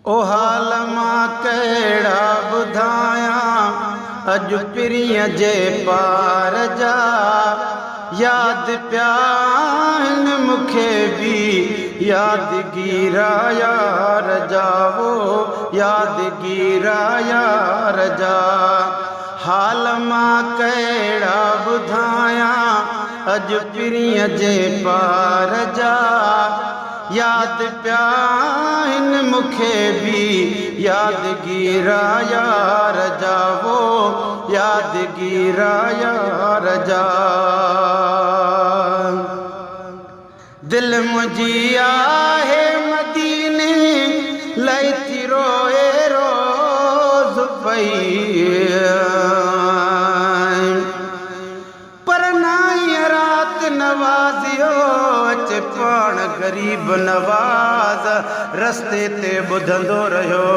ओ हाल मां कहिड़ा ॿुधायां अॼु पिरीअ जे पार जा यादि पिया आहिनि मूंखे बि यादगीरा यार जा वो यादगीरा यार जा हाल मां कहिड़ा ॿुधायां अॼु पिरीअ जे पार जा यादि पिया आहिनि मूंखे बि यादगीरा यार जा वो यादगीरा यार जा दिल मुंहिंजी आहे मदीने लई थी रोए रोज़ पई पर नाई रात नवाज़ियो अचे पाण गरीब नवाज़ रस्ते ते ॿुधंदो रहियो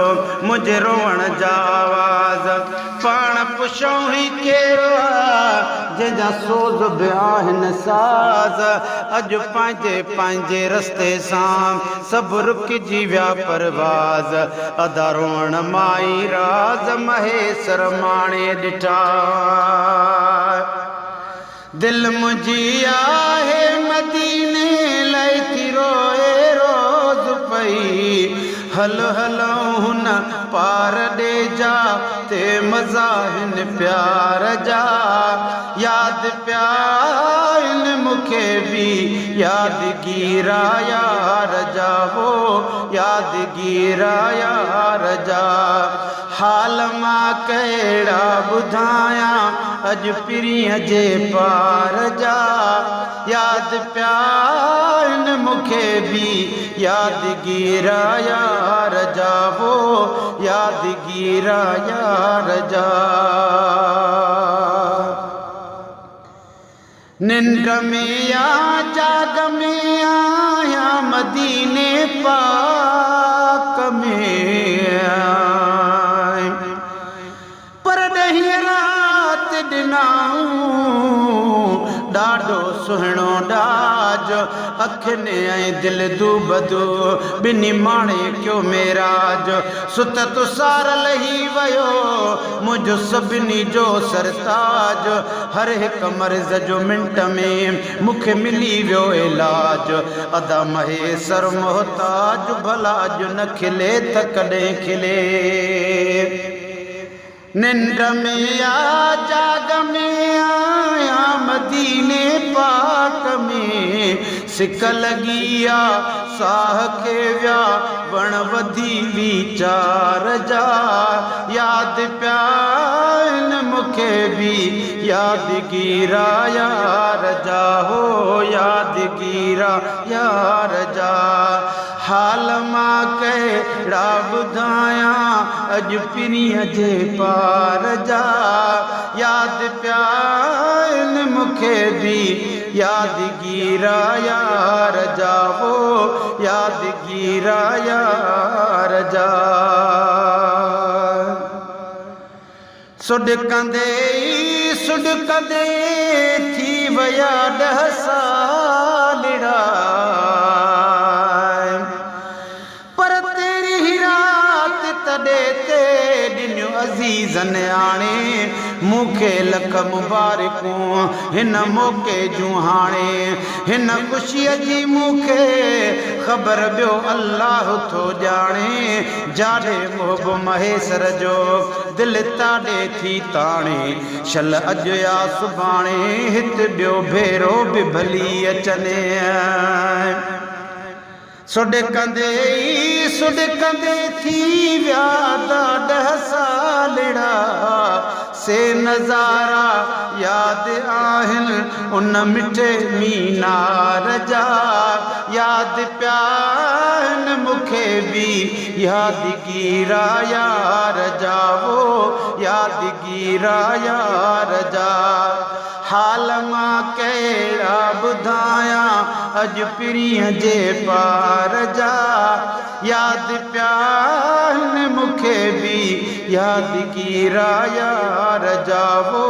मुंहिंजे रोअण जा आवाज़ पाण पुछऊं ही कहिड़ो आहे जंहिंजा सोज़ बि आहिनि साज़ अॼु पंहिंजे पंहिंजे रस्ते सां सभु रुकिजी विया परवाज़ अदा रोअण माई राज़ महेसर माणे ॾिठा दिल मुंहिंजी आहे मदीने लई थी रोए रोज़ पई हल हलऊं हुन पार ॾे जा ते मज़ा हिन प्यार जा यादि पिया आहिनि मूंखे बि यादगीरा यार जा वो यादगीरा यार जा हाल मां कहिड़ा ॿुधायां अॼु पिरीअ जे पार जा यादि पिया आहिनि मूंखे बि यादगीरा यार जा वो यादगीरा यार जा निंड में या जाग में आया मदीने पाक में पर ॾही रात ॾिनाऊं ॾाढो सुहिणो ॾाज अखियुनि ऐं दिल दूबदू ॿिन्ही माणे कयो मेराज सुत तुसार लही वियो मुंहिंजो सभिनी जो सरताज हर हिकु मर्ज़ जो मिंट में मूंखे मिली वियो इलाज अदा महेसर मोहताज भला जो न खिले त कॾहिं खिले निंड में या जाग में आया मदीने पाक में सिक लगी आ साह खे विया वण वधी वीचार जा यादि पिया आहिनि मूंखे बि यादगीरा यार जा हो यादगीरा यार जा हाल मां कहिड़ा ॿुधायां अॼु पिरीअ जे पार जा यादि पिया आहिनि मूंखे बि यादगीरा यार जा वो यादगीरा यार जा सुॾकंदे थी विया 10 सालड़ा अज़ीज़न आणे मूंखे लख मुबारकूं हिन मौक़े जूं हाणे हिन ख़ुशीअ जी मूंखे ख़बर ॿियो अल्लाह थो ॼाणे जाॾे मोहब महेसर जो दिलि ताॾे थी ताणे शल अॼु या सुभाणे हिते ॿियो भेरो बि भली अचनि सुॾकंदे थी विया 10 सालड़ा से नज़ारा यादि आहिनि उन मिठे मीनार जा यादि पिया आहिनि मूंखे बि यादगीरा यार जा वो यादगीरा यार जा हाल मां कहिड़ा ॿुधायां अॼु पिरीअ जे पार जा यादि पिया आहिनि मूंखे बि यादगीरा यार जा वो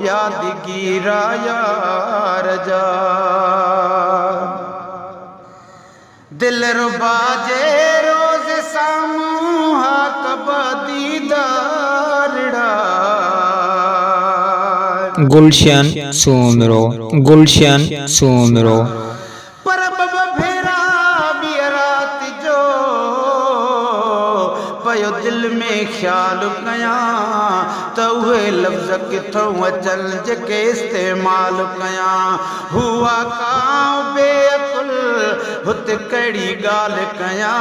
यादगीरा यार जा दिल रुबा जे रोज़ सामूं गुलशन सूमरो गुलशन सूमरो। पर बब भेरा बियरात जो पयो दिल में ख्याल कया तो उहे लफ्ज़ किथों अचल जेके इस्तेमाल कया। हुआ कां बेअकुल हुत कड़ी गाल कया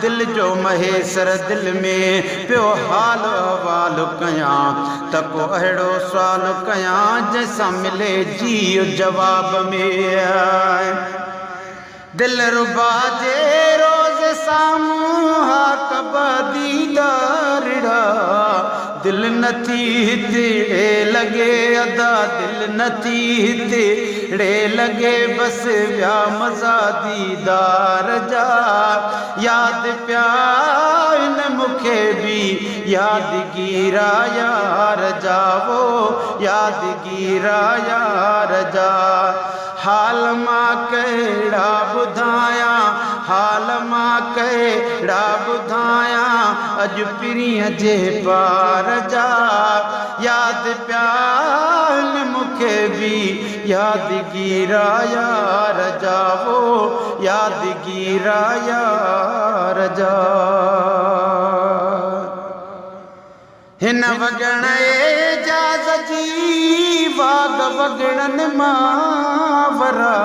दिल जो महेसर दिल में पियो हाल अहवाल कया त को अहिड़ो सवाल कया जैसा मिले जी जवाब में। दिल रुबा जे रोज़ साम्हूं हा कबा दीदारड़ा दिल नथी हिते लगे अदा दिल नथी हिते लगे बस व्या मज़ा दीदार जा। याद प्या इन मुखे भी यादगीरा यार जावो यादगीरा यार जा। हाल मां कहिड़ा ॿुधाया हाल मां कहिड़ा ॿुधाया अॼु पिरीअ जे पार जा। याद प्या मूंखे बि यादगीरा यार जावो यादगीरा यार जा। हिन वॻण एजाज़ जी बाग वॻणनि मां वराए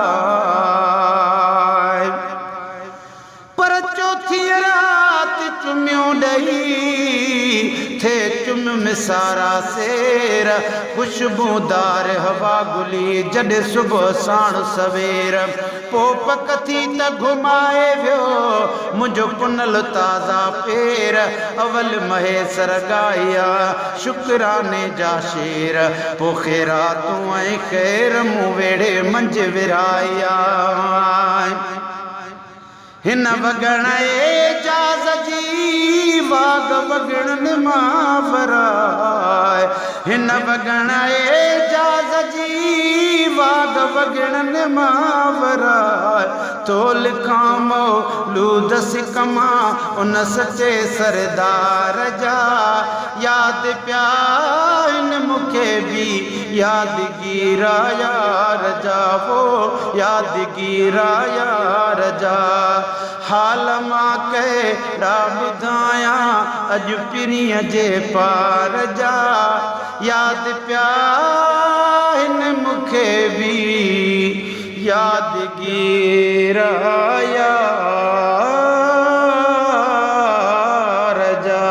पर चौथी रात चुमियो ॾही थे चुम मिसारा सेर खुशबूदार हवा गुली जॾहिं सुबुह साण सवेर पोप कथी त घुमाए वियो मुंहिंजो पुनल ताज़ा पेर। अवल महेसर गाया शुक्राने जा शेर पो ख़ैरातूं ऐं ख़ैर मूं वेड़े मंझ विराया। हिन वॻण एजाज़ जी बाग वॻणनि मां वराए हिन वॻण एजाज़ जी बाग वॻणनि मां वराए तो लिखां मौलूद सिकमा उन सचे सरदार जा। याद प्या इन मूंखे बि यादगीरा यार जावो यादगीरा यार जा। हाल मां कहिड़ा ॿुधाया अॼु पिरीअ जे पार जा। याद प्या हिन मूंखे बि यादगीरा यार जा।